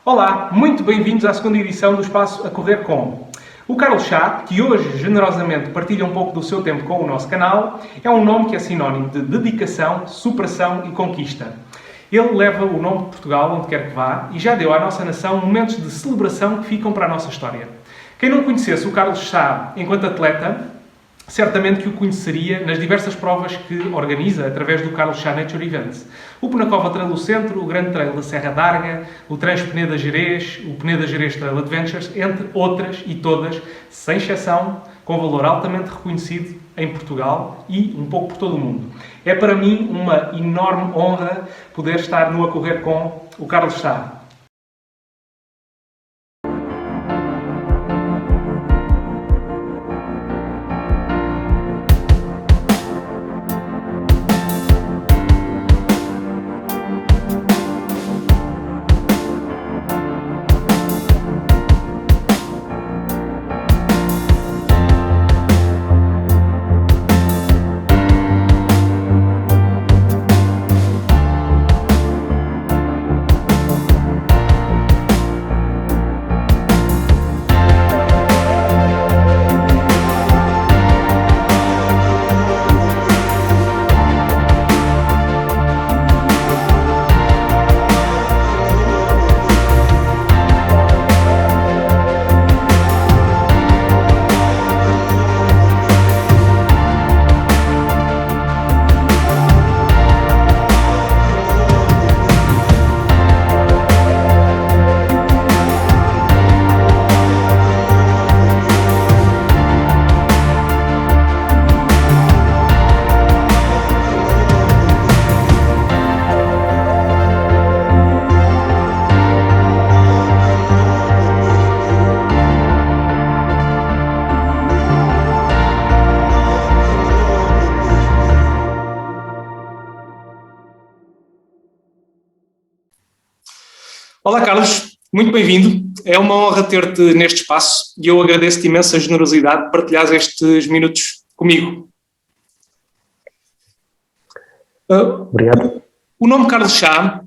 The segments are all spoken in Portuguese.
Olá, muito bem-vindos à segunda edição do Espaço a Correr Com. O Carlos Chá, que hoje generosamente partilha um pouco do seu tempo com o nosso canal, é um nome que é sinónimo de dedicação, superação e conquista. Ele leva o nome de Portugal onde quer que vá e já deu à nossa nação momentos de celebração que ficam para a nossa história. Quem não conhecesse o Carlos Chá enquanto atleta, certamente que o conheceria nas diversas provas que organiza através do Carlos Chá Nature Events. O Penacova Trail do Centro, o Grande Trail da Serra d'Arga, o Transpeneda Gerês, o Peneda Gerês Trail Adventures, entre outras e todas, sem exceção, com valor altamente reconhecido em Portugal e um pouco por todo o mundo. É para mim uma enorme honra poder estar no A Correr Com o Carlos Chá. Olá Carlos, muito bem-vindo. É uma honra ter-te neste espaço e eu agradeço-te imensa generosidade de partilhares estes minutos comigo. Obrigado. O nome Carlos Chá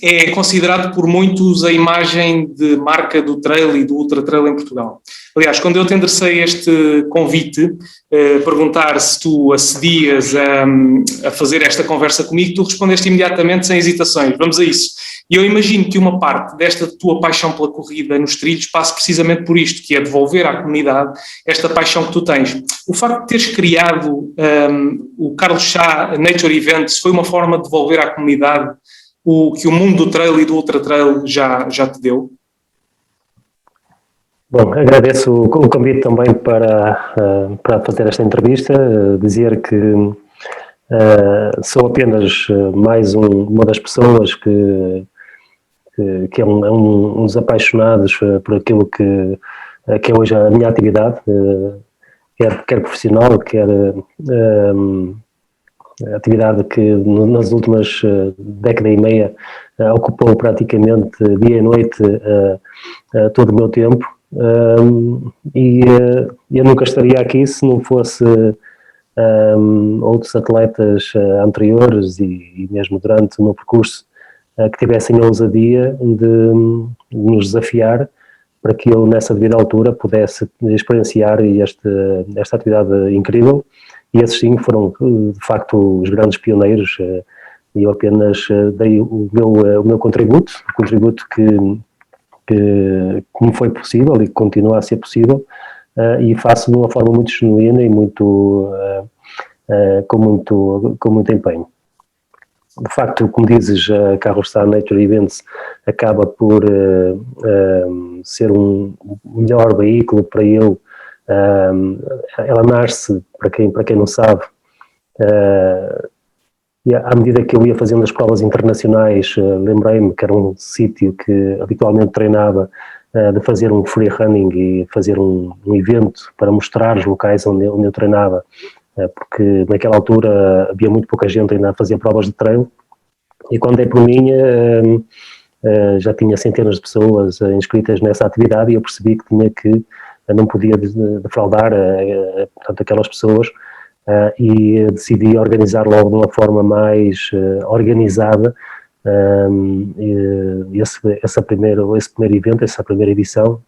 é considerado por muitos a imagem de marca do trail e do ultra trail em Portugal. Aliás, quando eu te enderecei este convite, perguntar se tu acedias a fazer esta conversa comigo, tu respondeste imediatamente sem hesitações. Vamos a isso. E eu imagino que uma parte desta tua paixão pela corrida nos trilhos passe precisamente por isto, que é devolver à comunidade esta paixão que tu tens. O facto de teres criado o Carlos Chá Nature Events foi uma forma de devolver à comunidade o que o mundo do trail e do ultra trail já te deu? Bom, agradeço o convite também para fazer esta entrevista, dizer que sou apenas mais uma das pessoas que é um dos apaixonados por aquilo que é hoje a minha atividade, quer profissional, quer atividade que nas últimas década e meia ocupou praticamente dia e noite todo o meu tempo, e eu nunca estaria aqui se não fosse outros atletas anteriores e mesmo durante o meu percurso que tivessem a ousadia de nos desafiar para que eu nessa devida altura pudesse experienciar esta atividade incrível. E esses sim foram, de facto, os grandes pioneiros, e eu apenas dei o meu contributo, o contributo que me foi possível e que continua a ser possível, e faço de uma forma muito genuína e com muito empenho. De facto, como dizes, a Carlos Chá Nature Events acaba por ser um melhor veículo para eu. Ela nasce, para quem não sabe, e à medida que eu ia fazendo as provas internacionais, lembrei-me que era um sítio que habitualmente treinava, de fazer um free running e fazer um evento para mostrar os locais onde eu treinava, porque naquela altura havia muito pouca gente ainda a fazer provas de trail, e quando é por mim já tinha centenas de pessoas inscritas nessa atividade, e eu percebi que não podia defraudar portanto, aquelas pessoas, e decidi organizar logo de uma forma mais organizada esse primeiro evento, essa primeira edição,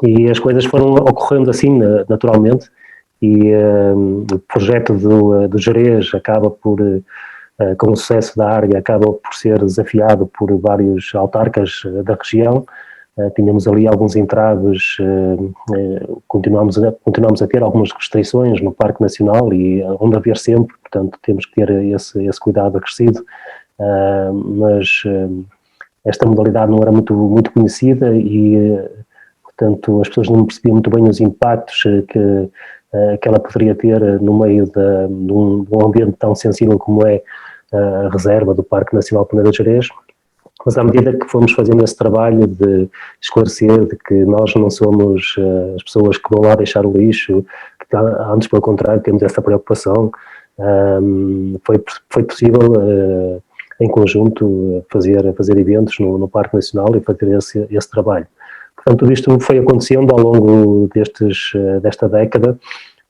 e as coisas foram ocorrendo assim naturalmente, e o projeto do Gerês acaba por, com o sucesso da ARGA, acaba por ser desafiado por vários autarcas da região. Tínhamos ali alguns entraves, continuamos a ter algumas restrições no Parque Nacional e onde haver sempre, portanto temos que ter esse cuidado acrescido, mas esta modalidade não era muito conhecida e, portanto, as pessoas não percebiam muito bem os impactos que ela poderia ter no meio de um ambiente tão sensível como é a reserva do Parque Nacional Peneda de Gerês. Mas à medida que fomos fazendo esse trabalho de esclarecer de que nós não somos as pessoas que vão lá deixar o lixo, que antes, pelo contrário, temos essa preocupação, foi possível, em conjunto, fazer eventos no Parque Nacional e fazer esse trabalho. Portanto, tudo isto foi acontecendo ao longo desta década.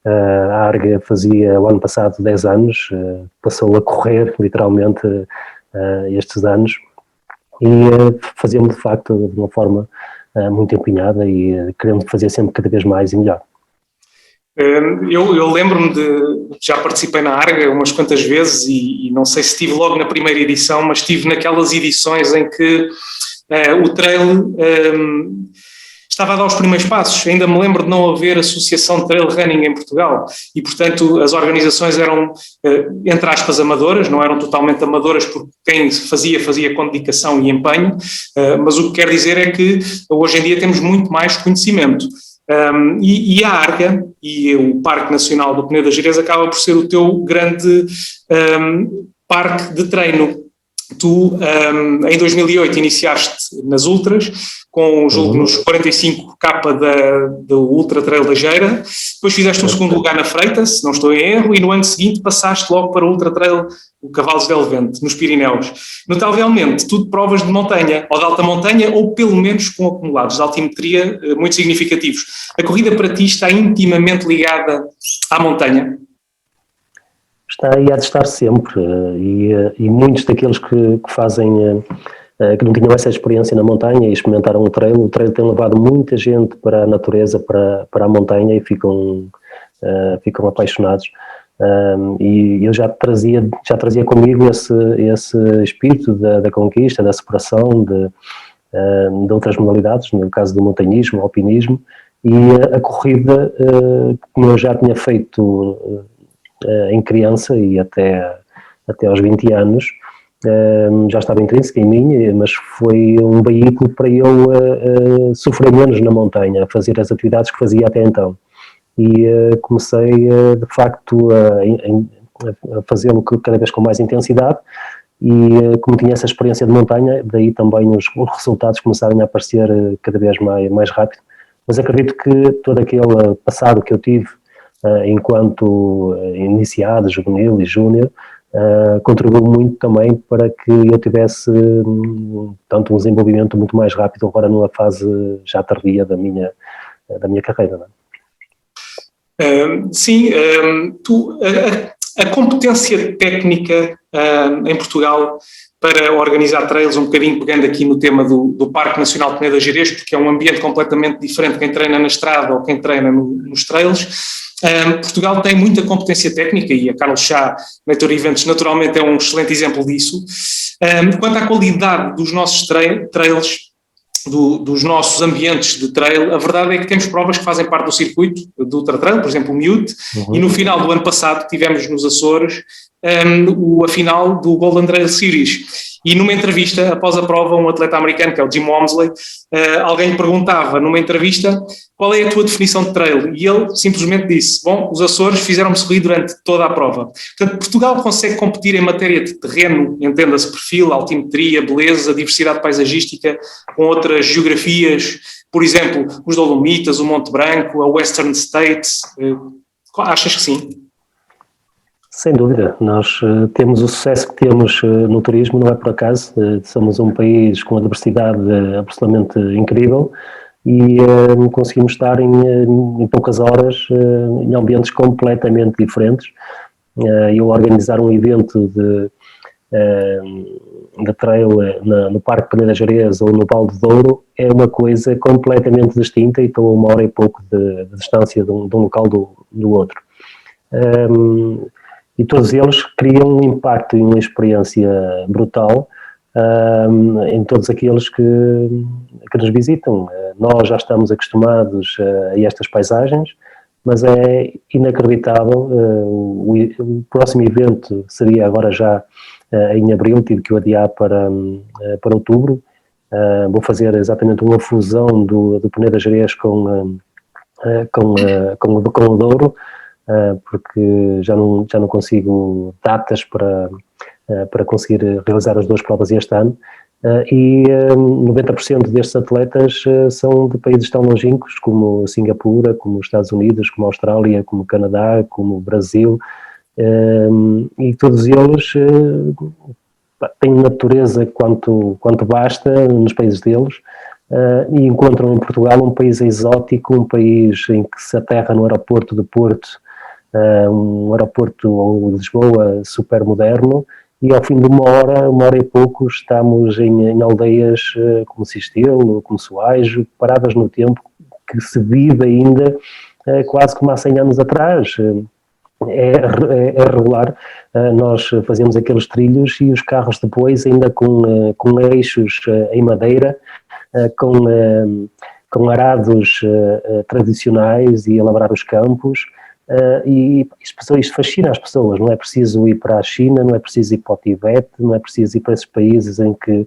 A ARGA fazia, o ano passado, 10 anos, passou a correr, literalmente, estes anos, e fazemos de facto de uma forma muito empenhada e querendo fazer sempre cada vez mais e melhor. Eu lembro-me de já participei na ARGA umas quantas vezes e não sei se estive logo na primeira edição, mas estive naquelas edições em que o trail estava a dar os primeiros passos. Ainda me lembro de não haver associação de trail running em Portugal e, portanto, as organizações eram, entre aspas, amadoras, não eram totalmente amadoras porque quem fazia com dedicação e empenho, mas o que quer dizer é que hoje em dia temos muito mais conhecimento. E a ARGA e o Parque Nacional do Peneda de Gerês acaba por ser o teu grande parque de treino. Tu, em 2008, iniciaste nas Ultras, com o jogo nos 45K do Ultra Trail da Geira, depois fizeste um segundo lugar na Freita, se não estou em erro, e no ano seguinte passaste logo para o Ultra Trail, o Cavalos del Vento, nos Pirineus. Notavelmente, tudo provas de montanha, ou de alta montanha, ou pelo menos com acumulados de altimetria muito significativos. A corrida para ti está intimamente ligada à montanha? Está e há de estar sempre, e muitos daqueles que fazem, que não tinham essa experiência na montanha e experimentaram o trail tem levado muita gente para a natureza, para a montanha, e ficam apaixonados. E eu já trazia comigo esse espírito da conquista, da superação de outras modalidades, no caso do montanhismo, alpinismo, e a corrida, como eu já tinha feito em criança e até aos 20 anos, já estava intrínseca em mim, mas foi um veículo para eu sofrer menos na montanha, a fazer as atividades que fazia até então. E comecei, de facto, a fazê-lo cada vez com mais intensidade, e como tinha essa experiência de montanha, daí também os resultados começaram a aparecer cada vez mais rápido. Mas acredito que todo aquele passado que eu tive enquanto iniciado, juvenil e júnior, contribuiu muito também para que eu tivesse tanto um desenvolvimento muito mais rápido agora numa fase já tardia da minha carreira, não é? Sim, a competência técnica em Portugal para organizar trails, um bocadinho pegando aqui no tema do Parque Nacional de Peneda de Gerês, porque é um ambiente completamente diferente quem treina na estrada ou quem treina nos trails. Portugal tem muita competência técnica e a Carlos Chá, Nature Events, naturalmente é um excelente exemplo disso. Quanto à qualidade dos nossos trails, dos nossos ambientes de trail, a verdade é que temos provas que fazem parte do circuito do Ultra Trail, por exemplo o Mute, e no final do ano passado tivemos nos Açores a final do Golden Trail Series. E numa entrevista, após a prova, um atleta americano, que é o Jim Walmsley, alguém lhe perguntava numa entrevista qual é a tua definição de trail, e ele simplesmente disse, bom, os Açores fizeram-me sorrir durante toda a prova. Portanto, Portugal consegue competir em matéria de terreno, entenda-se perfil, altimetria, beleza, diversidade paisagística, com outras geografias, por exemplo, os Dolomitas, o Monte Branco, a Western States, achas que sim? Sem dúvida, nós temos o sucesso que temos no turismo, não é por acaso, somos um país com uma diversidade absolutamente incrível e conseguimos estar em poucas horas em ambientes completamente diferentes. Eu organizar um evento de trail no Parque Peneda Gerês ou no Val de Douro é uma coisa completamente distinta e estou a 1 hora e pouco de distância de um local do outro. E todos eles criam um impacto e uma experiência brutal em todos aqueles que nos visitam. Nós já estamos acostumados a estas paisagens, mas é inacreditável. O próximo evento seria agora já em abril, tive que o adiar para outubro. Vou fazer exatamente uma fusão do Peneda Gerês com o Douro, porque já não consigo datas para conseguir realizar as 2 provas este ano. E 90% destes atletas são de países tão longínquos como Singapura, como os Estados Unidos, como a Austrália, como o Canadá, como o Brasil, e todos eles têm natureza quanto basta nos países deles, e encontram em Portugal um país exótico, um país em que se aterra no aeroporto de Porto, um aeroporto de Lisboa super moderno, e ao fim de 1 hora e pouco, estamos em aldeias como Sistelo, como Soajo, paradas no tempo, que se vive ainda quase como há 100 anos atrás. É regular, nós fazemos aqueles trilhos e os carros depois ainda com eixos em madeira, com arados tradicionais e a lavrar os campos. E isto fascina as pessoas. Não é preciso ir para a China, não é preciso ir para o Tibete, não é preciso ir para esses países em que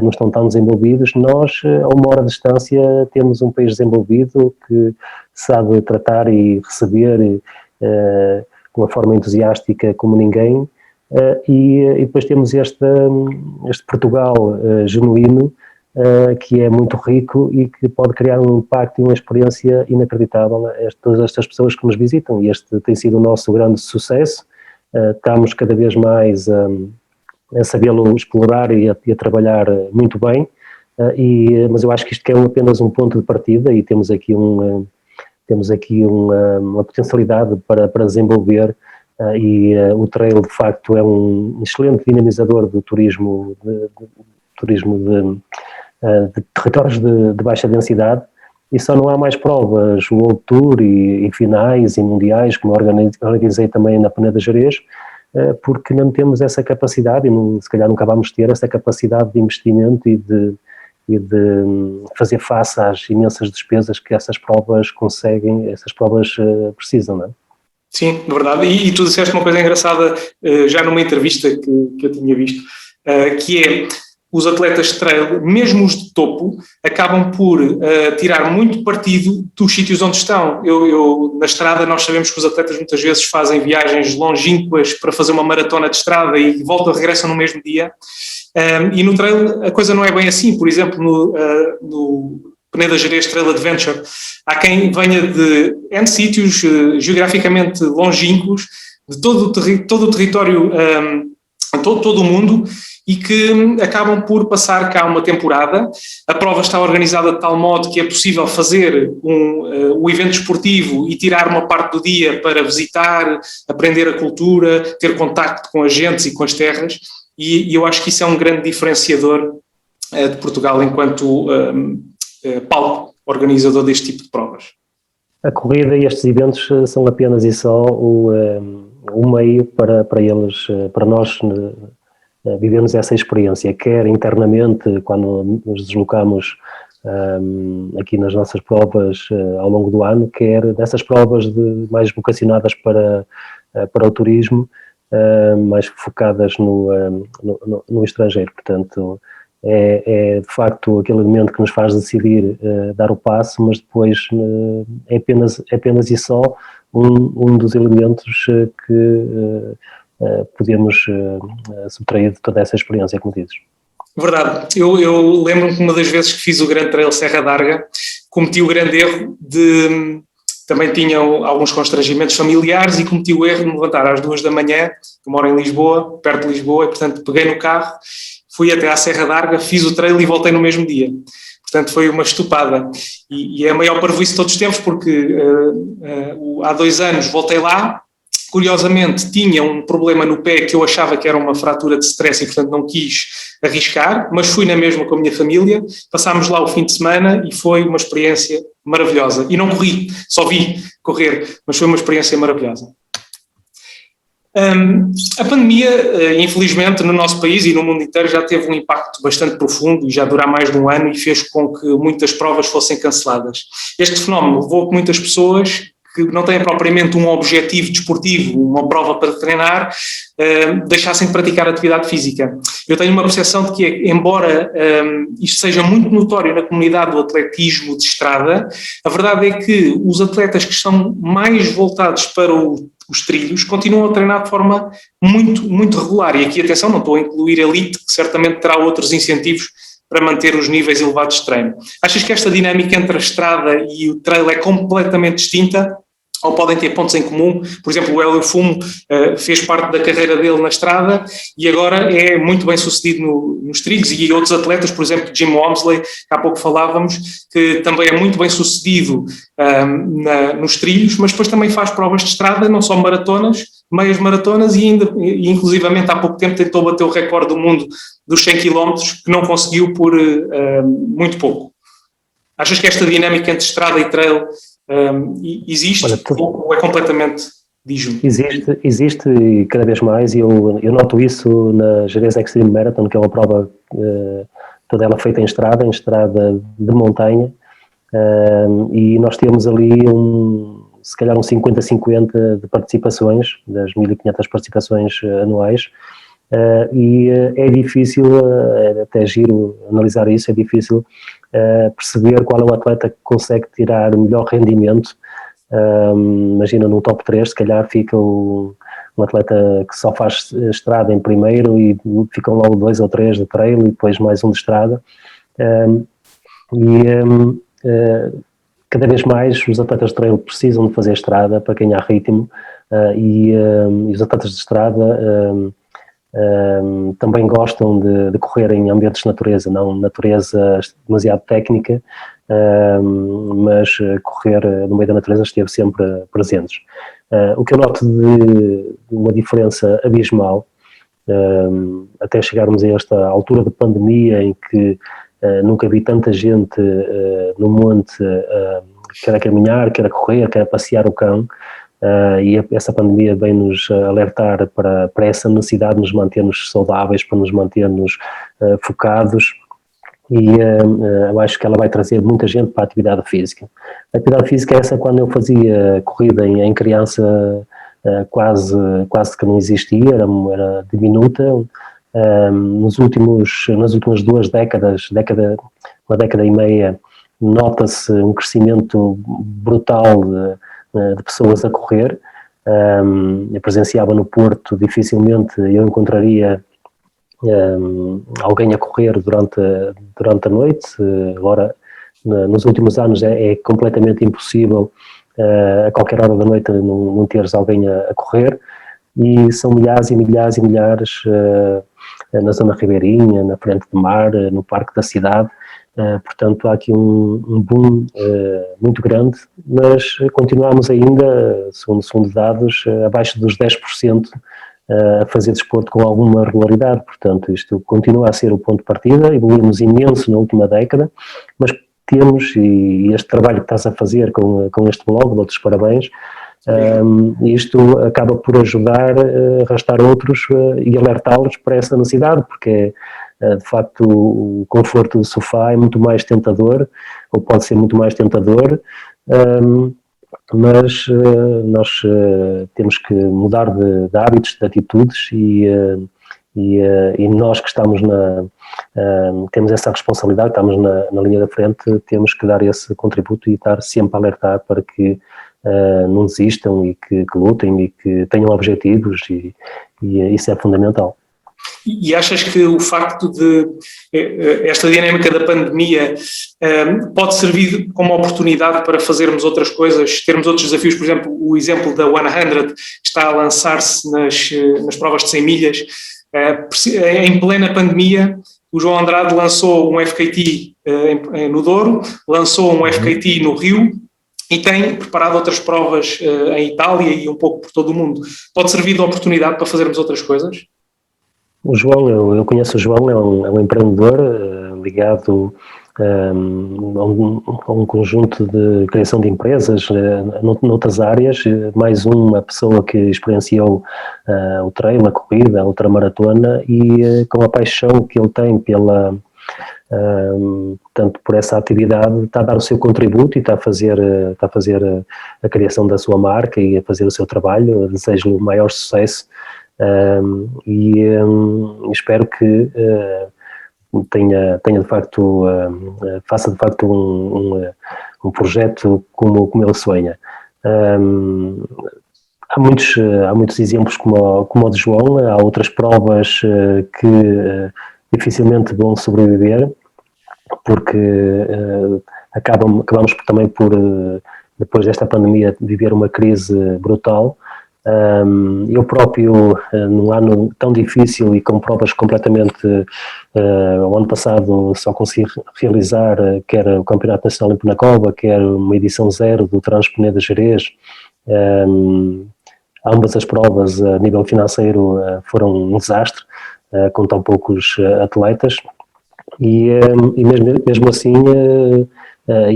não estão tão desenvolvidos. Nós, a 1 hora de distância, temos um país desenvolvido que sabe tratar e receber de uma forma entusiástica como ninguém, e depois temos este Portugal genuíno, que é muito rico e que pode criar um impacto e uma experiência inacreditável a todas estas pessoas que nos visitam, e este tem sido o nosso grande sucesso. Estamos cada vez mais a sabê-lo explorar e a trabalhar muito bem, mas eu acho que isto é apenas um ponto de partida, e temos aqui uma potencialidade para desenvolver, e o trail de facto é um excelente dinamizador do turismo de territórios de baixa densidade, e só não há mais provas, o World Tour e finais e mundiais, como organizei também na Peneda Gerês, porque não temos essa capacidade, e se calhar nunca vamos ter essa capacidade de investimento e de fazer face às imensas despesas que essas provas precisam, não é? Sim, de verdade. E tu disseste uma coisa engraçada já numa entrevista que eu tinha visto, que é: os atletas de trail, mesmo os de topo, acabam por tirar muito partido dos sítios onde estão. Na estrada, nós sabemos que os atletas muitas vezes fazem viagens longínquas para fazer uma maratona de estrada e regressam no mesmo dia. E no trail a coisa não é bem assim. Por exemplo, no Peneda Gerês Trail Adventure, há quem venha de N sítios geograficamente longínquos, de todo o território, todo o mundo, e que acabam por passar cá uma temporada. A prova está organizada de tal modo que é possível fazer o evento esportivo e tirar uma parte do dia para visitar, aprender a cultura, ter contacto com as gentes e com as terras, e eu acho que isso é um grande diferenciador de Portugal enquanto palco organizador deste tipo de provas. A corrida e estes eventos são apenas e só o meio para eles, para nós vivemos essa experiência, quer internamente quando nos deslocamos aqui nas nossas provas ao longo do ano, quer dessas provas mais vocacionadas para o turismo, mais focadas no estrangeiro. Portanto, é de facto aquele elemento que nos faz decidir dar o passo, mas depois é apenas e só um dos elementos que podemos subtrair de toda essa experiência, como dizes. Verdade. Eu lembro-me que uma das vezes que fiz o Grande Trail Serra d'Arga, cometi o grande erro de... Também tinha alguns constrangimentos familiares e cometi o erro de me levantar às 2 da manhã, eu moro em Lisboa, perto de Lisboa, e portanto peguei no carro, fui até à Serra d'Arga, fiz o trail e voltei no mesmo dia. Portanto, foi uma estupada. E é a maior parvoíce de todos os tempos, porque há 2 anos voltei lá, curiosamente tinha um problema no pé que eu achava que era uma fratura de stress e portanto não quis arriscar, mas fui na mesma com a minha família, passámos lá o fim de semana e foi uma experiência maravilhosa. E não corri, só vi correr, mas foi uma experiência maravilhosa. A pandemia, infelizmente, no nosso país e no mundo inteiro já teve um impacto bastante profundo e já dura mais de um ano e fez com que muitas provas fossem canceladas. Este fenómeno levou a que muitas pessoas que não têm propriamente um objetivo desportivo, uma prova para treinar, deixassem de praticar atividade física. Eu tenho uma percepção de que, embora isto seja muito notório na comunidade do atletismo de estrada, a verdade é que os atletas que estão mais voltados para os trilhos continuam a treinar de forma muito, muito regular. E aqui, atenção, não estou a incluir a elite, que certamente terá outros incentivos para manter os níveis elevados de treino. Achas que esta dinâmica entre a estrada e o trail é completamente distinta? Ou podem ter pontos em comum? Por exemplo, o Hélio Fumo fez parte da carreira dele na estrada e agora é muito bem sucedido nos trilhos, e outros atletas, por exemplo, Jim Walmsley, que há pouco falávamos, que também é muito bem sucedido nos trilhos, mas depois também faz provas de estrada, não só maratonas, meias maratonas, e inclusivamente há pouco tempo tentou bater o recorde do mundo dos 100 km, que não conseguiu por muito pouco. Achas que esta dinâmica entre estrada e trail existe? Olha, ou é completamente dísimo? Existe e cada vez mais, e eu noto isso na Jerez Extreme Marathon, que é uma prova toda ela feita em estrada de montanha, e nós temos ali se calhar um 50-50 de participações, das 1.500 participações anuais, e é difícil, até giro analisar isso, é difícil perceber qual é o atleta que consegue tirar o melhor rendimento. Imagina no top 3, se calhar fica um atleta que só faz estrada em primeiro e ficam logo 2 ou 3 de trail e depois mais um de estrada. Cada vez mais os atletas de trail precisam de fazer estrada para ganhar ritmo, e os atletas de estrada também gostam de correr em ambientes de natureza, não natureza demasiado técnica, mas correr no meio da natureza esteve sempre presentes. O que eu noto de uma diferença abismal, até chegarmos a esta altura de pandemia em que nunca vi tanta gente no monte, quer a caminhar, quer a correr, quer a passear o cão, e essa pandemia vem-nos alertar para essa necessidade de nos mantermos saudáveis, para nos mantermos focados, e eu acho que ela vai trazer muita gente para a atividade física. A atividade física é essa. Quando eu fazia corrida em criança, quase que não existia, era diminuta. Nas últimas 2 décadas, uma década e meia, nota-se um crescimento brutal de pessoas a correr. Eu presenciava no Porto, dificilmente eu encontraria alguém a correr durante a noite. Agora, nos últimos anos é completamente impossível a qualquer hora da noite não teres alguém a correr, e são milhares e milhares e milhares na zona ribeirinha, na frente do mar, no parque da cidade. Portanto, há aqui um boom muito grande, mas continuamos ainda, segundo dados, abaixo dos 10% a fazer desporto com alguma regularidade. Portanto, isto continua a ser o ponto de partida. Evoluímos imenso na última década, mas temos, e este trabalho que estás a fazer com este blog, dou-te os parabéns, isto acaba por ajudar a arrastar outros e alertá-los para essa necessidade, porque de facto o conforto do sofá é muito mais tentador, ou pode ser muito mais tentador, mas nós temos que mudar de hábitos, de atitudes, e nós que estamos temos essa responsabilidade, estamos na linha da frente, temos que dar esse contributo e estar sempre a alertar para que não desistam e que lutem e que tenham objetivos, e isso é fundamental. E achas que o facto de esta dinâmica da pandemia pode servir como oportunidade para fazermos outras coisas, termos outros desafios? Por exemplo, o exemplo da 100, que está a lançar-se nas provas de 100 milhas. Em plena pandemia, o João Andrade lançou um FKT no Douro, lançou um FKT no Rio, e tem preparado outras provas em Itália e um pouco por todo o mundo. Pode servir de oportunidade para fazermos outras coisas? O João, eu conheço o João, é um empreendedor ligado a um conjunto de criação de empresas noutras áreas, mais uma pessoa que experienciou o trail, a corrida, a ultramaratona, e com a paixão que ele tem portanto, por essa atividade, está a dar o seu contributo e está a fazer a criação da sua marca e a fazer o seu trabalho. Eu desejo-lhe o maior sucesso espero que tenha de facto, faça de facto um projeto como ele sonha. Há muitos exemplos como o de João, há outras provas que dificilmente vão sobreviver, porque acabamos também por, depois desta pandemia, viver uma crise brutal. Eu próprio, num ano tão difícil e com provas completamente, o ano passado só consegui realizar quer o Campeonato Nacional em Penacova, quer uma edição 0 do Transpeneda Gerês. Ambas as provas a nível financeiro foram um desastre, com tão poucos atletas, e mesmo assim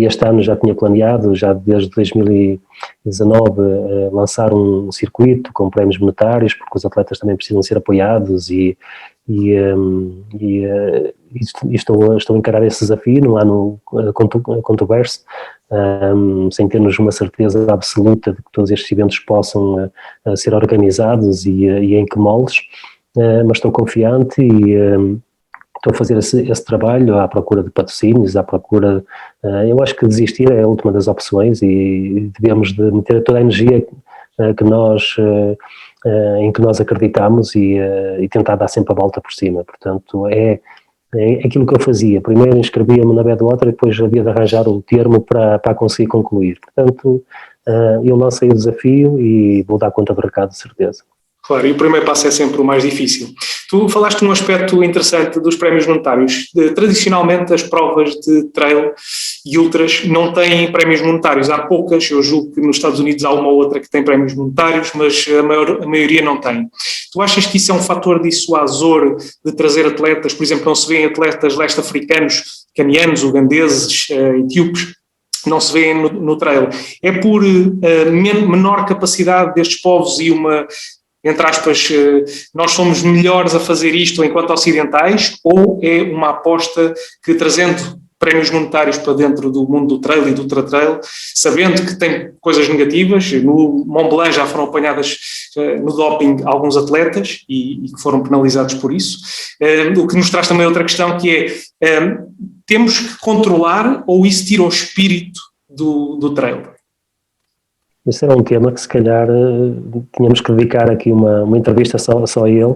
este ano já tinha planeado, já desde 2019, lançar um circuito com prémios monetários, porque os atletas também precisam ser apoiados e estou a encarar esse desafio num ano controverso, sem termos uma certeza absoluta de que todos estes eventos possam ser organizados e em que moldes, mas estou confiante e estou a fazer esse trabalho à procura de patrocínios, à procura. Eu acho que desistir é a última das opções e devemos de meter toda a energia em que nós acreditamos e tentar dar sempre a volta por cima. Portanto, é aquilo que eu fazia. Primeiro inscrevia-me na Badwater e depois havia de arranjar o termo para conseguir concluir. Portanto, eu lancei o desafio e vou dar conta do recado, de certeza. Claro, e o primeiro passo é sempre o mais difícil. Tu falaste num aspecto interessante dos prémios monetários. Tradicionalmente, as provas de trail e ultras não têm prémios monetários. Há poucas, eu julgo que nos Estados Unidos há uma ou outra que tem prémios monetários, mas a maioria não tem. Tu achas que isso é um fator dissuasor de trazer atletas? Por exemplo, não se vêem atletas leste-africanos, canianos, ugandeses, etíopes, não se vêem no trail. É por menor capacidade destes povos e uma, entre aspas, nós somos melhores a fazer isto enquanto ocidentais, ou é uma aposta que, trazendo prémios monetários para dentro do mundo do trail e do ultra-trail, sabendo que tem coisas negativas, no Mont Blanc já foram apanhadas no doping alguns atletas e que foram penalizados por isso, o que nos traz também outra questão, que é, temos que controlar ou isso tira o espírito do trail? Esse era um tema que se calhar tínhamos que dedicar aqui uma entrevista só a ele.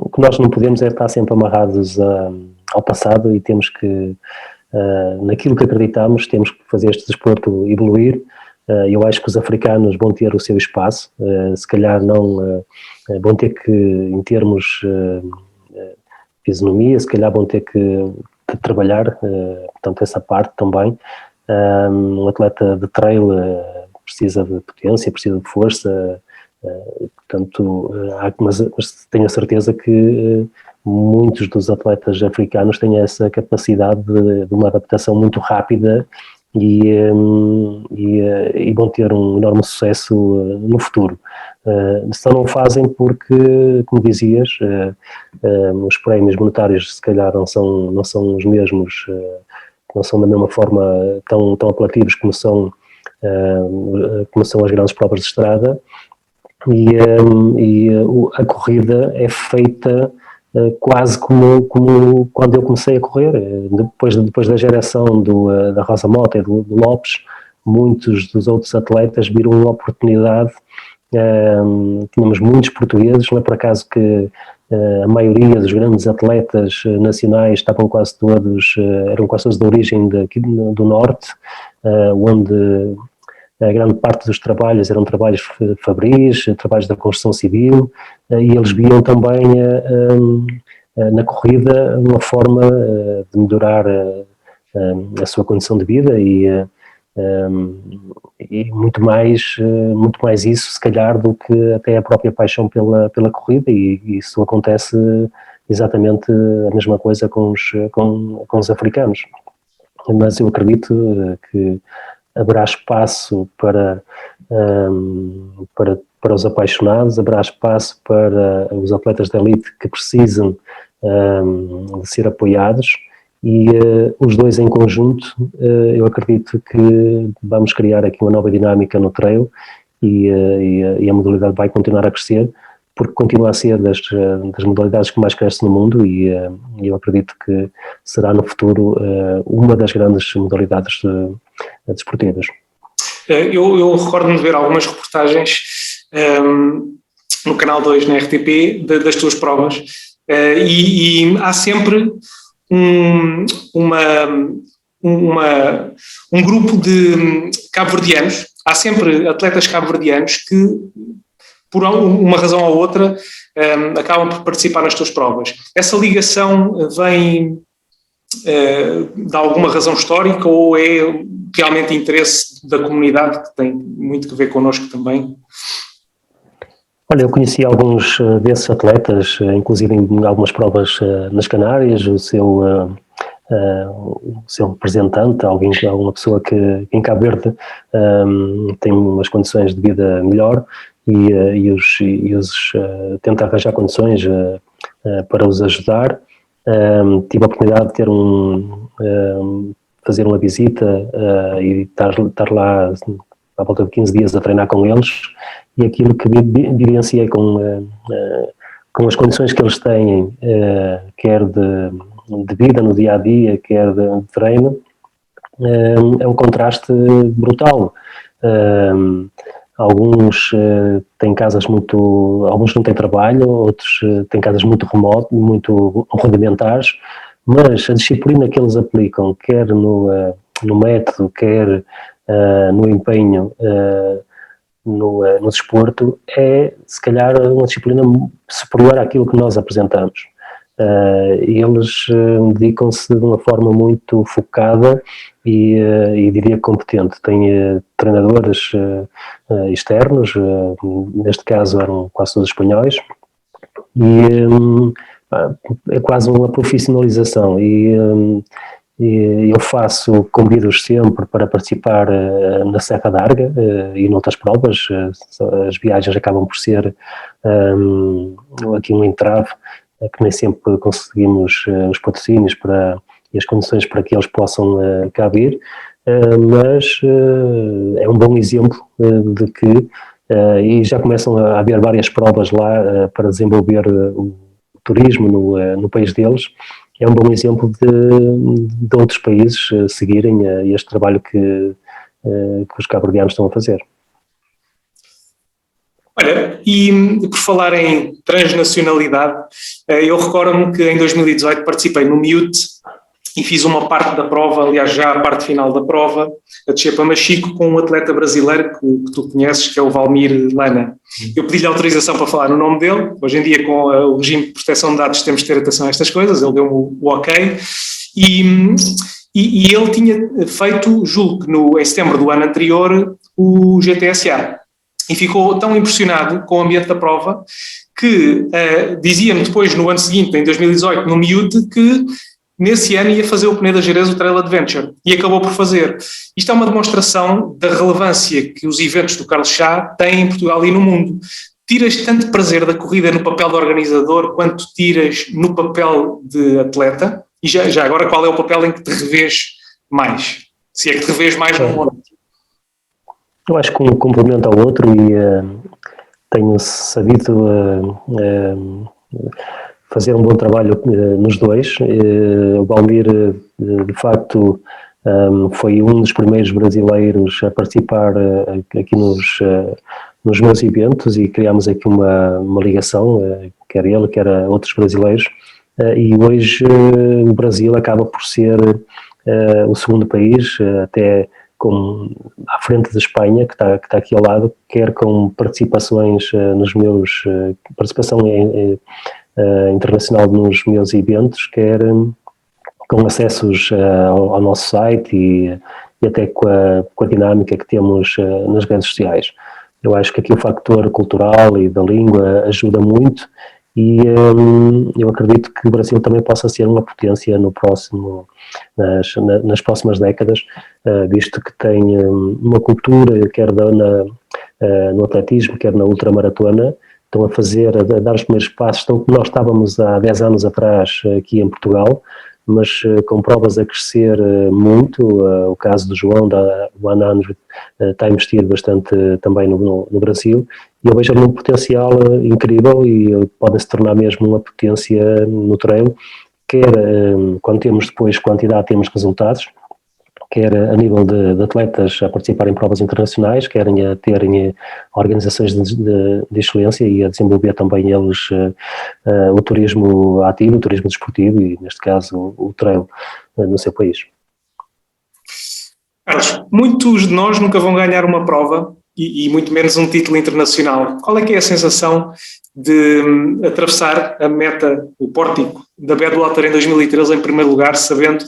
O que nós não podemos é estar sempre amarrados ao passado e temos que, naquilo que acreditamos, temos que fazer este desporto evoluir. Eu acho que os africanos vão ter o seu espaço, se calhar não vão ter que, em termos de fisionomia, se calhar vão ter que trabalhar, portanto, essa parte também. Um atleta de trail precisa de potência, precisa de força, portanto, mas tenho a certeza que muitos dos atletas africanos têm essa capacidade de uma adaptação muito rápida e vão ter um enorme sucesso no futuro. Só não fazem porque, como dizias, os prémios monetários se calhar não são os mesmos, não são da mesma forma tão apelativos como são as grandes provas de estrada, e a corrida é feita quase como quando eu comecei a correr. Depois da geração da Rosa Mota e do Lopes, muitos dos outros atletas viram uma oportunidade. Tínhamos muitos portugueses, não é por acaso que a maioria dos grandes atletas nacionais eram quase todos de origem do norte, onde a grande parte dos trabalhos eram trabalhos fabris, trabalhos da construção civil, e eles viam também na corrida uma forma de melhorar a sua condição de vida e E muito mais isso, se calhar, do que até a própria paixão pela corrida, e isso acontece exatamente a mesma coisa com os africanos. Mas eu acredito que haverá espaço para os apaixonados, haverá espaço para os atletas de elite que precisam de ser apoiados, e os dois em conjunto, eu acredito que vamos criar aqui uma nova dinâmica no trail, e a modalidade vai continuar a crescer, porque continua a ser das modalidades que mais cresce no mundo, e eu acredito que será no futuro uma das grandes modalidades desportivas. Eu recordo-me de ver algumas reportagens no Canal 2, na RTP, das tuas provas, e há sempre um grupo de cabo-verdianos, há sempre atletas cabo-verdianos que, por uma razão ou outra, acabam por participar nas tuas provas. Essa ligação vem de alguma razão histórica, ou é realmente interesse da comunidade, que tem muito a ver connosco também? Olha, eu conheci alguns desses atletas, inclusive em algumas provas nas Canárias. O seu representante, alguma pessoa que em Cabo Verde tem umas condições de vida melhor, e os tenta arranjar condições para os ajudar. Tive a oportunidade de fazer uma visita e estar lá à volta de 15 dias a treinar com eles, e aquilo que vivenciei com as condições que eles têm, quer de vida no dia-a-dia, quer de treino, é um contraste brutal. Alguns têm casas alguns não têm trabalho, outros têm casas muito remotas, muito rudimentares, mas a disciplina que eles aplicam, quer no método, quer no empenho, no desporto, é se calhar uma disciplina superior àquilo que nós apresentamos. Eles dedicam-se de uma forma muito focada e diria competente. Tem treinadores externos, neste caso eram quase todos espanhóis, e é quase uma profissionalização, e eu convido-os sempre para participar na Serra da Arga e noutras provas. As viagens acabam por ser aqui um entrave, que nem sempre conseguimos os patrocínios e as condições para que eles possam cá vir, mas é um bom exemplo de que, e já começam a haver várias provas lá para desenvolver o turismo no país deles. É um bom exemplo de outros países seguirem este trabalho que os cabo-verdianos estão a fazer. Olha, e por falar em transnacionalidade, eu recordo-me que em 2018 participei no Mute e fiz uma parte da prova, aliás já a parte final da prova, a descer para Machico, com um atleta brasileiro que tu conheces, que é o Valmir Lana. Eu pedi-lhe autorização para falar no nome dele. Hoje em dia, com o regime de proteção de dados, temos de ter atenção a estas coisas. Ele deu-me o ok. E ele tinha feito, julgo que em setembro do ano anterior, o GTSA. E ficou tão impressionado com o ambiente da prova que dizia-me depois, no ano seguinte, em 2018, no Miúde, que nesse ano ia fazer o Peneda Gerês, o Trail Adventure, e acabou por fazer. Isto é uma demonstração da relevância que os eventos do Carlos Chá têm em Portugal e no mundo. Tiras tanto prazer da corrida no papel de organizador quanto tiras no papel de atleta? E já agora, qual é o papel em que te revês mais? Se é que te revês mais no mundo? Eu acho que um complemento ao outro, e tenho sabido fazer um bom trabalho nos dois. O Valmir, de facto, foi um dos primeiros brasileiros a participar aqui nos meus eventos, e criámos aqui uma ligação, quer ele, quer outros brasileiros, e hoje o Brasil acaba por ser o segundo país, até à frente da Espanha, que está aqui ao lado, quer com participações participação internacional nos meus eventos, quer com acessos ao nosso site e até com a dinâmica que temos nas redes sociais. Eu acho que aqui o factor cultural e da língua ajuda muito e eu acredito que o Brasil também possa ser uma potência nas próximas décadas, visto que tem uma cultura, quer no atletismo, quer na ultramaratona, estão a dar os primeiros passos, estão como nós estávamos há 10 anos atrás aqui em Portugal, mas com provas a crescer muito. O caso do João, da 100, está a investir bastante também no Brasil, e eu vejo ali um potencial incrível e pode se tornar mesmo uma potência no trail, quer quando temos depois quantidade, temos resultados, quer a nível de atletas a participar em provas internacionais, querem a terem organizações de excelência e a desenvolver também eles o turismo ativo, o turismo desportivo e, neste caso, o trail no seu país. Carlos, muitos de nós nunca vão ganhar uma prova e muito menos um título internacional. Qual é que é a sensação de atravessar a meta, o pórtico da Badwater em 2013 em primeiro lugar,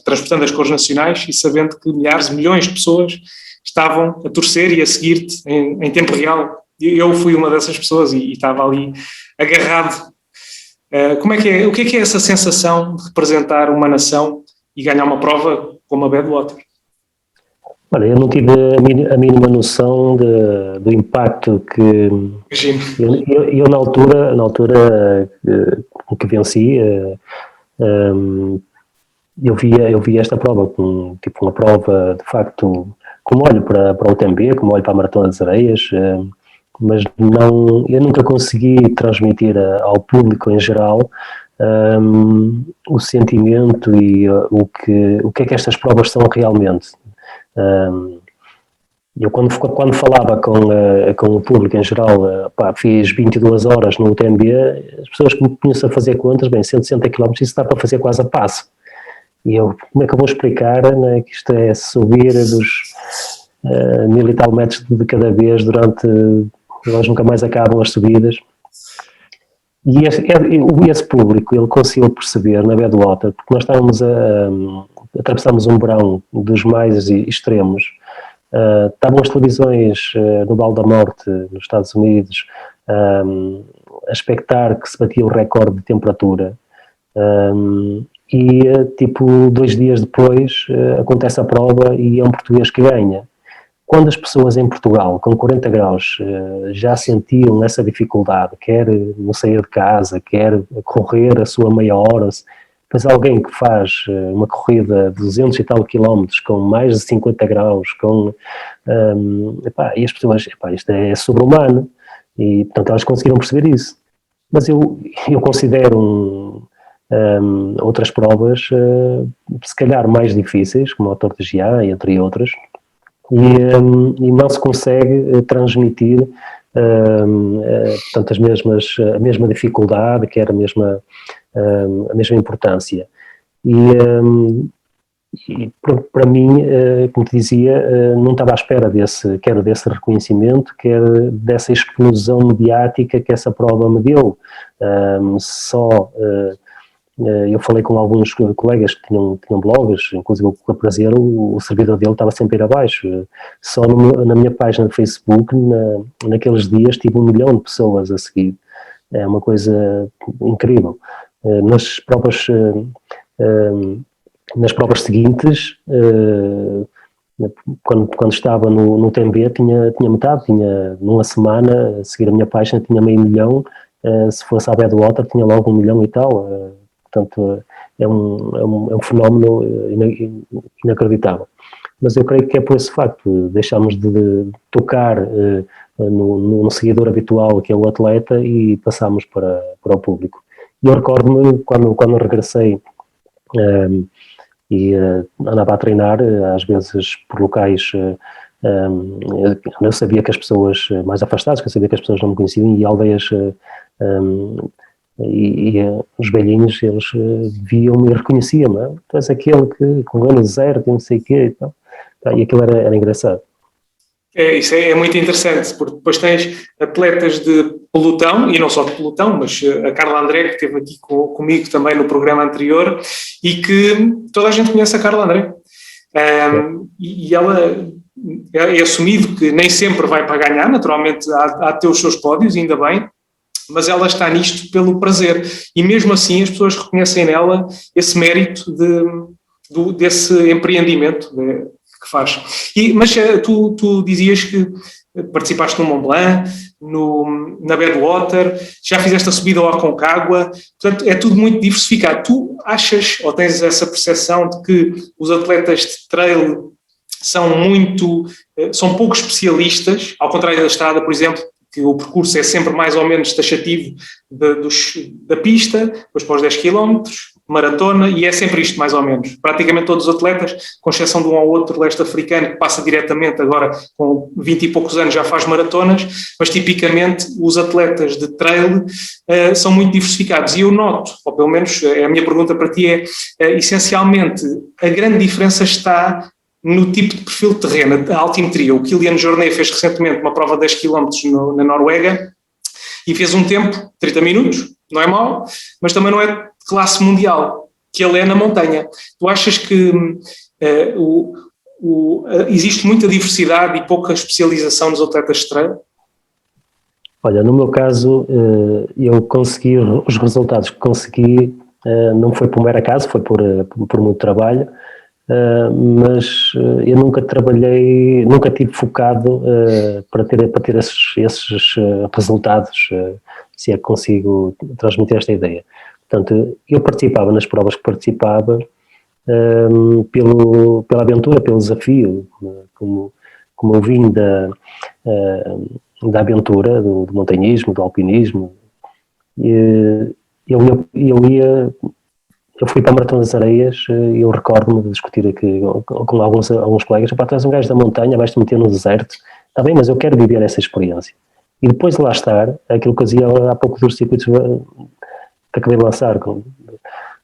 transportando as cores nacionais e sabendo que milhões de pessoas estavam a torcer e a seguir-te em tempo real? Eu fui uma dessas pessoas e estava ali agarrado. O que é essa sensação de representar uma nação e ganhar uma prova como a Badwater? Olha, eu não tive a mínima noção do impacto que eu na altura que venci, eu via esta prova como tipo uma prova de facto, como olho para o UTMB, como olho para a Maratona das Areias, mas eu nunca consegui transmitir ao público em geral o sentimento e o que é que estas provas são realmente. Eu quando falava com o público em geral, fiz 22 horas no UTMB, as pessoas que me conhecem a fazer contas, 160 km, isso dá para fazer quase a passo. E eu, como é que eu vou explicar, né, que isto é subir dos 1000 e tal metros de cada vez elas nunca mais acabam as subidas. E esse público, ele conseguiu perceber na Badwater, porque nós atravessámos um verão dos mais extremos, estavam as televisões no Vale da Morte, nos Estados Unidos, a expectar que se batia o recorde de temperatura, e tipo 2 dias depois acontece a prova e é um português que ganha. Quando as pessoas em Portugal, com 40 graus, já sentiam essa dificuldade, quer não sair de casa, quer correr a sua meia hora, depois alguém que faz uma corrida de 200 e tal quilómetros com mais de 50 graus, e as pessoas, isto é sobre-humano, e portanto elas conseguiram perceber isso. Mas eu considero outras provas, se calhar mais difíceis, como o Tour de Gea, entre outras, e não se consegue transmitir portanto, a mesma dificuldade, quer a mesma importância. E para mim, como te dizia, não estava à espera quer desse reconhecimento, quer dessa explosão mediática que essa prova me deu. Eu falei com alguns colegas que tinham blogs, inclusive o Prazer, o servidor dele estava sempre a ir abaixo. Só na minha página de Facebook, naqueles dias, tive 1 milhão de pessoas a seguir. É uma coisa incrível. Nas provas seguintes, quando estava no UTMB, tinha metade, numa semana, a seguir a minha página, tinha 500 mil, se fosse a Badwater, tinha logo 1 milhão e tal. Portanto, é um fenómeno inacreditável. Mas eu creio que é por esse facto, deixamos de tocar no seguidor habitual, que é o atleta, e passamos para o público. E eu recordo-me, quando regressei e andava a treinar, às vezes por locais, eu sabia que as pessoas mais afastadas, que eu sabia que as pessoas não me conheciam, e aldeias... E os velhinhos, eles viam-me e reconheciam-me. Tu és aquele que com ano zero, tem não sei o quê. E aquilo era engraçado. Isso é muito interessante, porque depois tens atletas de pelotão, e não só de pelotão, mas a Carla André, que esteve aqui comigo também no programa anterior, e que toda a gente conhece a Carla André. E ela é assumido que nem sempre vai para ganhar, naturalmente há de ter os seus pódios, ainda bem, mas ela está nisto pelo prazer. E mesmo assim as pessoas reconhecem nela esse mérito desse empreendimento que faz. Mas tu dizias que participaste no Mont Blanc, na Badwater, já fizeste a subida ao Aconcagua, portanto é tudo muito diversificado. Tu achas, ou tens essa percepção de que os atletas de trail são pouco especialistas, ao contrário da estrada, por exemplo, que o percurso é sempre mais ou menos taxativo da pista, depois para os 10 km, maratona, e é sempre isto mais ou menos. Praticamente todos os atletas, com exceção de um ou outro leste africano que passa diretamente agora com 20 e poucos anos já faz maratonas, mas tipicamente os atletas de trail são muito diversificados. E eu noto, ou pelo menos a minha pergunta para ti essencialmente, a grande diferença está no tipo de perfil de terreno, a altimetria. O Kilian Jornet fez recentemente uma prova de 10 km na Noruega e fez um tempo, 30 minutos, não é mau, mas também não é de classe mundial, que ele é na montanha. Tu achas que existe muita diversidade e pouca especialização nos atletas de trail? Olha, no meu caso, eu consegui, os resultados que consegui, não foi por mero acaso, foi por muito trabalho, mas eu nunca tive focado para ter esses resultados, se é que consigo transmitir esta ideia. Portanto, eu participava nas provas que participava pela aventura, pelo desafio, como eu vim da aventura, do montanhismo, do alpinismo. Eu fui para a Maratona das Areias e eu recordo-me de discutir aqui com alguns colegas: tu és um gajo da montanha, vais-te meter no deserto, está bem, mas eu quero viver essa experiência. E depois de lá estar, aquilo que eu dizia há pouco dos circuitos que acabei de lançar, com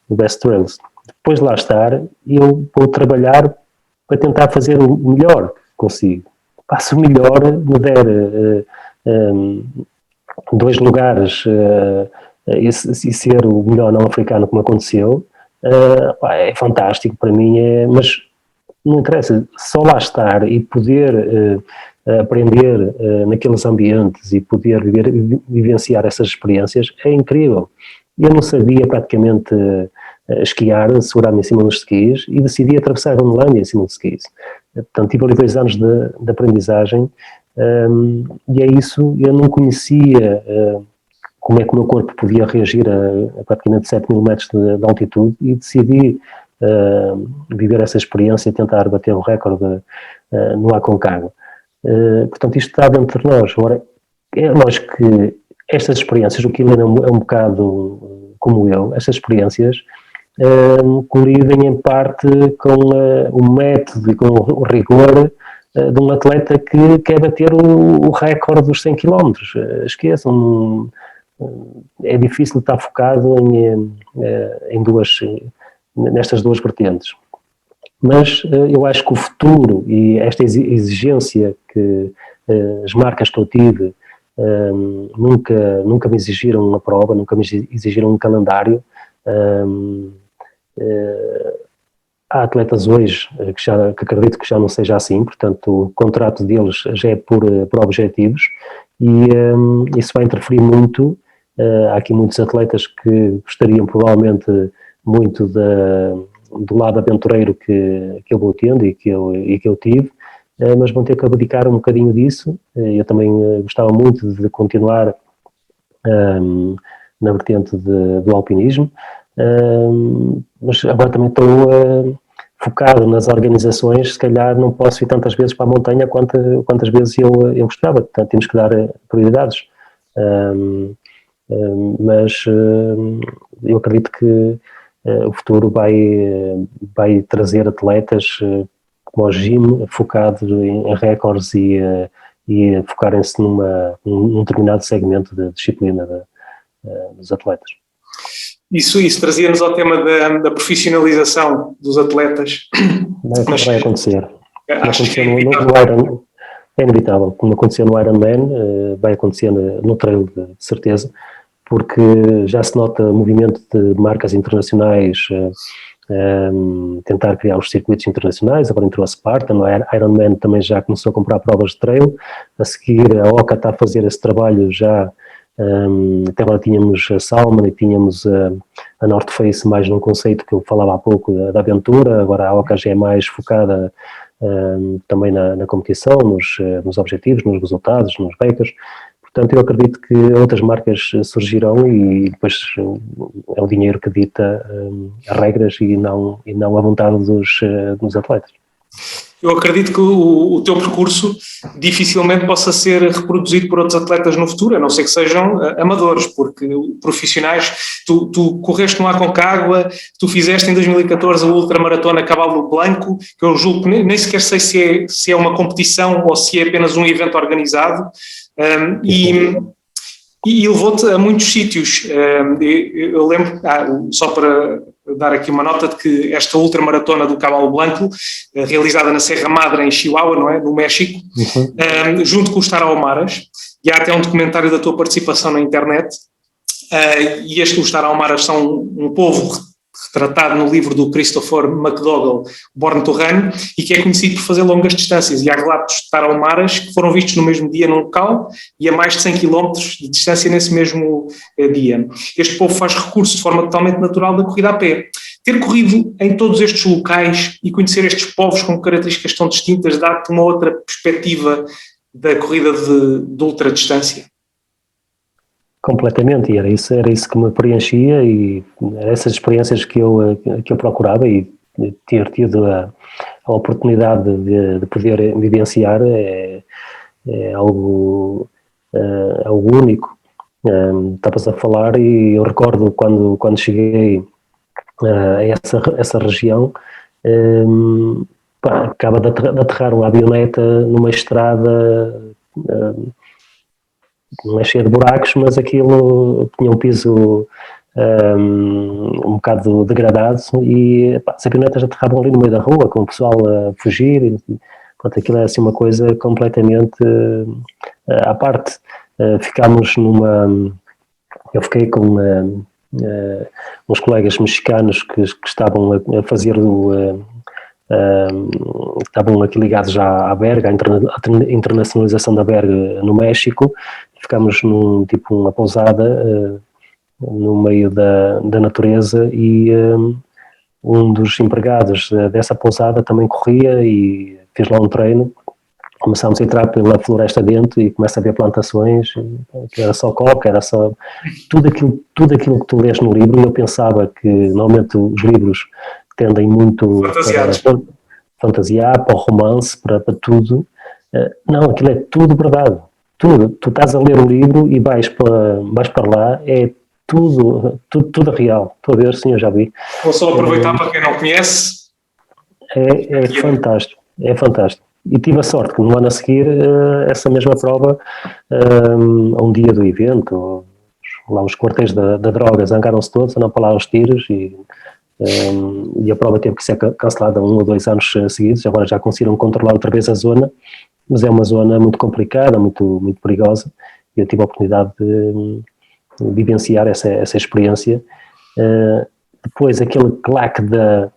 o Best Trails, depois de lá estar, eu vou trabalhar para tentar fazer o melhor que consigo. Faço o melhor, me der 2 lugares e ser o melhor não africano como aconteceu, é fantástico para mim, mas não interessa, só lá estar e poder aprender naqueles ambientes e poder vivenciar essas experiências é incrível. Eu não sabia praticamente esquiar, segurar-me em cima dos skis e decidi atravessar a Groenlândia em cima dos skis. Portanto, tive ali 2 anos de aprendizagem e é isso, eu não conhecia como é que o meu corpo podia reagir a praticamente 7.000 metros de altitude e decidi viver essa experiência e tentar bater o recorde no Aconcagua. Portanto, isto está dentro de nós. Agora, é lógico que estas experiências, o Kilian é um bocado como eu, estas experiências colidem em parte com o método e com o rigor de um atleta que quer bater o recorde dos 100 km. Esqueçam, é difícil estar focado nestas duas vertentes. Mas eu acho que o futuro e esta exigência que as marcas que eu tive nunca me exigiram uma prova, nunca me exigiram um calendário. Há atletas hoje que acredito que já não seja assim, portanto o contrato deles já é por objetivos e isso vai interferir muito. Há aqui muitos atletas que gostariam provavelmente muito do lado aventureiro que eu vou tendo e que eu tive, mas vão ter que abdicar um bocadinho disso. Eu também gostava muito de continuar na vertente do alpinismo, mas agora também estou focado nas organizações. Se calhar não posso ir tantas vezes para a montanha quantas vezes eu gostava, portanto temos que dar prioridades. Mas eu acredito que o futuro vai trazer atletas como o Jim, focados em recordes e focarem-se num determinado segmento de disciplina dos atletas. Isso trazia-nos ao tema da profissionalização dos atletas. Vai acontecer. É inevitável. Como aconteceu no Ironman, vai acontecer no trail de certeza, porque já se nota movimento de marcas internacionais tentar criar os circuitos internacionais. Agora entrou a Spartan, a Ironman também já começou a comprar provas de trail. A seguir a Oca está a fazer esse trabalho já. Até agora tínhamos a Salman e tínhamos a North Face mais num conceito que eu falava há pouco da aventura. Agora a Oca já é mais focada também na competição, nos objetivos, nos resultados, nos becas. Portanto, eu acredito que outras marcas surgirão e depois é o dinheiro que dita as regras e não a vontade dos atletas. Eu acredito que o teu percurso dificilmente possa ser reproduzido por outros atletas no futuro, a não ser que sejam amadores, porque profissionais, tu correste no Aconcagua, tu fizeste em 2014 a ultramaratona Cavalo Blanco, que eu julgo que nem sequer sei se é uma competição ou se é apenas um evento organizado, e levou-te a muitos sítios. Eu lembro, só para dar aqui uma nota, de que esta ultramaratona do Cavalo Blanco, realizada na Serra Madre, em Chihuahua, não é? No México, junto com os Tarahumaras, e há até um documentário da tua participação na internet, e os Tarahumaras são um povo retratado no livro do Christopher McDougall, Born to Run, e que é conhecido por fazer longas distâncias, e há relatos de Tarahumaras que foram vistos no mesmo dia num local e a mais de 100 km de distância nesse mesmo dia. Este povo faz recurso de forma totalmente natural da corrida a pé. Ter corrido em todos estes locais e conhecer estes povos com características tão distintas dá-te uma outra perspectiva da corrida de ultradistância. Completamente, e era isso que me preenchia e essas experiências que eu procurava, e ter tido a oportunidade de poder vivenciar é algo único. Estavas a falar e eu recordo quando cheguei a essa região, acaba de aterrar uma avioneta numa estrada, não é cheio de buracos, mas aquilo tinha um piso um bocado degradado e as avionetas aterravam ali no meio da rua, com o pessoal a fugir. Portanto, aquilo é assim uma coisa completamente à parte. Eu fiquei com uns colegas mexicanos que estavam a fazer estavam aqui ligados já à Berga, à internacionalização da Berga no México. Ficámos uma pousada no meio da natureza e um dos empregados dessa pousada também corria e fez lá um treino. Começámos a entrar pela floresta dentro e começa a ver plantações, que era só coca, era só tudo aquilo que tu lês no livro. E eu pensava que normalmente os livros tendem muito para fantasiar, para o romance, para tudo. Não, aquilo é tudo verdade. Tudo. Tu estás a ler o livro e vais para lá, é tudo real. Estou a ver, sim, eu já vi. Vou só aproveitar para quem não conhece. É fantástico, é fantástico. E tive a sorte que no ano a seguir, essa mesma prova, a um dia do evento, lá os quartéis da droga zangaram-se todos, andaram para lá aos tiros e a prova teve que ser cancelada 1 ou 2 anos seguidos. Agora já conseguiram controlar outra vez a zona, mas é uma zona muito complicada, muito, muito perigosa. Eu tive a oportunidade de vivenciar essa experiência. Depois aquele claque da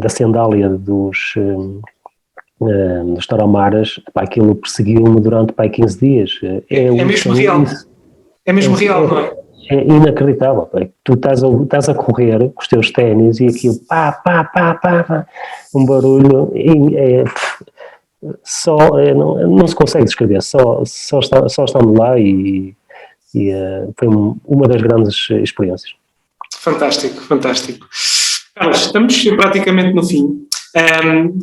sandália dos Tarahumaras, aquilo perseguiu-me durante 15 dias. É mesmo real. É mesmo real, não é? É inacreditável. Tu estás a correr com os teus ténis e aquilo pá, um barulho, não se consegue descrever, só estando lá e foi uma das grandes experiências. Fantástico, fantástico. Carlos, estamos praticamente no fim.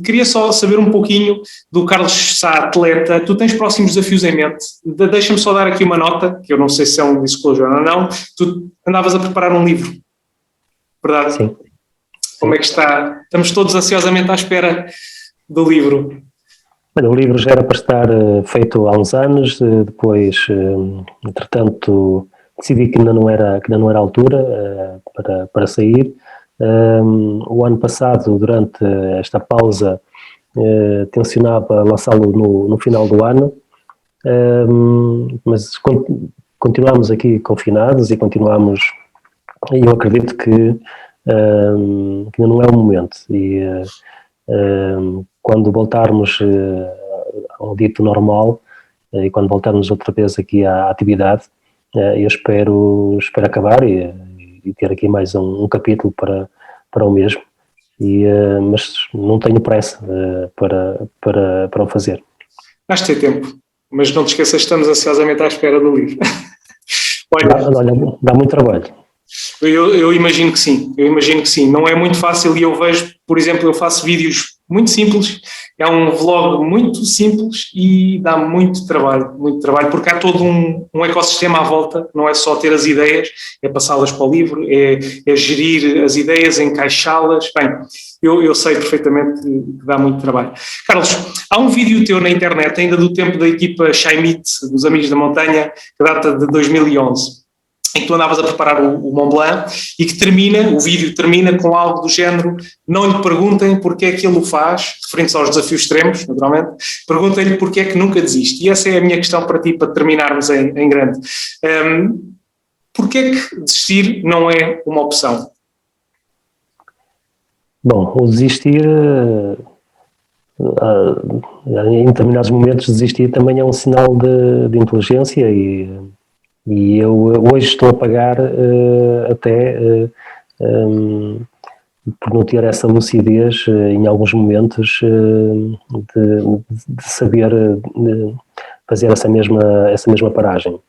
Queria só saber um pouquinho do Carlos Sá, atleta. Tu tens próximos desafios em mente? Deixa-me só dar aqui uma nota, que eu não sei se é um disclosure ou não. Tu andavas a preparar um livro, verdade? Sim. Como é que está? Estamos todos ansiosamente à espera do livro. Olha, o livro já era para estar feito há uns anos, depois, entretanto, decidi que ainda não era a altura para sair. O ano passado, durante esta pausa, tencionava lançá-lo no final do ano, mas continuamos aqui confinados e eu acredito que que ainda não é o momento. E quando voltarmos ao dito normal, e quando voltarmos outra vez aqui à atividade, eu espero acabar e ter aqui mais um capítulo para o mesmo, mas não tenho pressa para o fazer. Vais ter tempo, mas não te esqueças que estamos ansiosamente à espera do livro. Olha, dá muito trabalho. Eu imagino que sim, não é muito fácil, e eu vejo, por exemplo, eu faço vídeos muito simples, é um vlog muito simples e dá muito trabalho, porque há todo um ecossistema à volta, não é só ter as ideias, é passá-las para o livro, é gerir as ideias, encaixá-las, bem, eu sei perfeitamente que dá muito trabalho. Carlos, há um vídeo teu na internet, ainda do tempo da equipa Chaimite, dos Amigos da Montanha, que data de 2011, em que tu andavas a preparar o Mont Blanc e que o vídeo termina com algo do género: não lhe perguntem porque é que ele o faz, referentes aos desafios extremos, naturalmente, perguntem-lhe porque é que nunca desiste. E essa é a minha questão para ti, para terminarmos em grande. Porque é que desistir não é uma opção? Bom, o desistir, em determinados momentos, desistir também é um sinal de inteligência e eu hoje estou a pagar até por não ter essa lucidez em alguns momentos de saber fazer essa mesma paragem.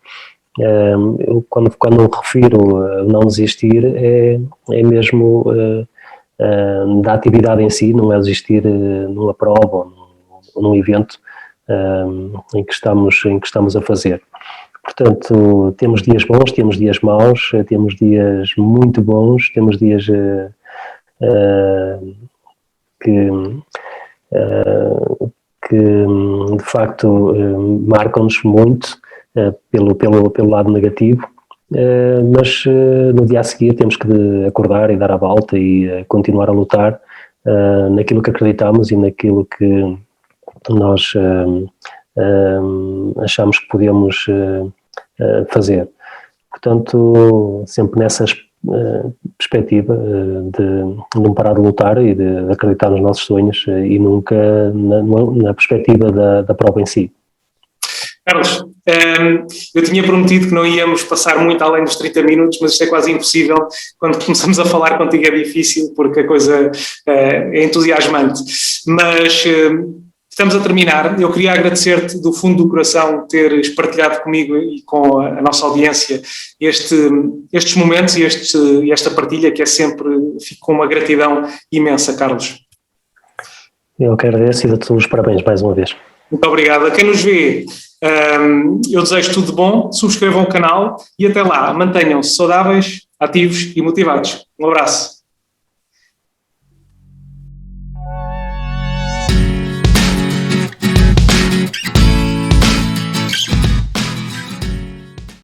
Eu, quando me refiro a não desistir, é mesmo da atividade em si, não é desistir numa prova ou num evento em que estamos a fazer. Portanto, temos dias bons, temos dias maus, temos dias muito bons, temos dias que de facto marcam-nos muito pelo lado negativo, mas no dia a seguir temos que acordar e dar a volta e continuar a lutar naquilo que acreditamos e naquilo que nós achamos que podemos fazer. Portanto, sempre nessa perspectiva de não parar de lutar e de acreditar nos nossos sonhos e nunca na perspectiva da prova em si. Carlos, eu tinha prometido que não íamos passar muito além dos 30 minutos, mas isto é quase impossível. Quando começamos a falar contigo é difícil, porque a coisa é entusiasmante. Mas estamos a terminar. Eu queria agradecer-te do fundo do coração teres partilhado comigo e com a nossa audiência estes momentos e esta partilha, que é sempre, fico com uma gratidão imensa, Carlos. Eu que agradeço e dou-te os parabéns mais uma vez. Muito obrigado. A quem nos vê, eu desejo tudo de bom, subscrevam o canal e até lá, mantenham-se saudáveis, ativos e motivados. Um abraço.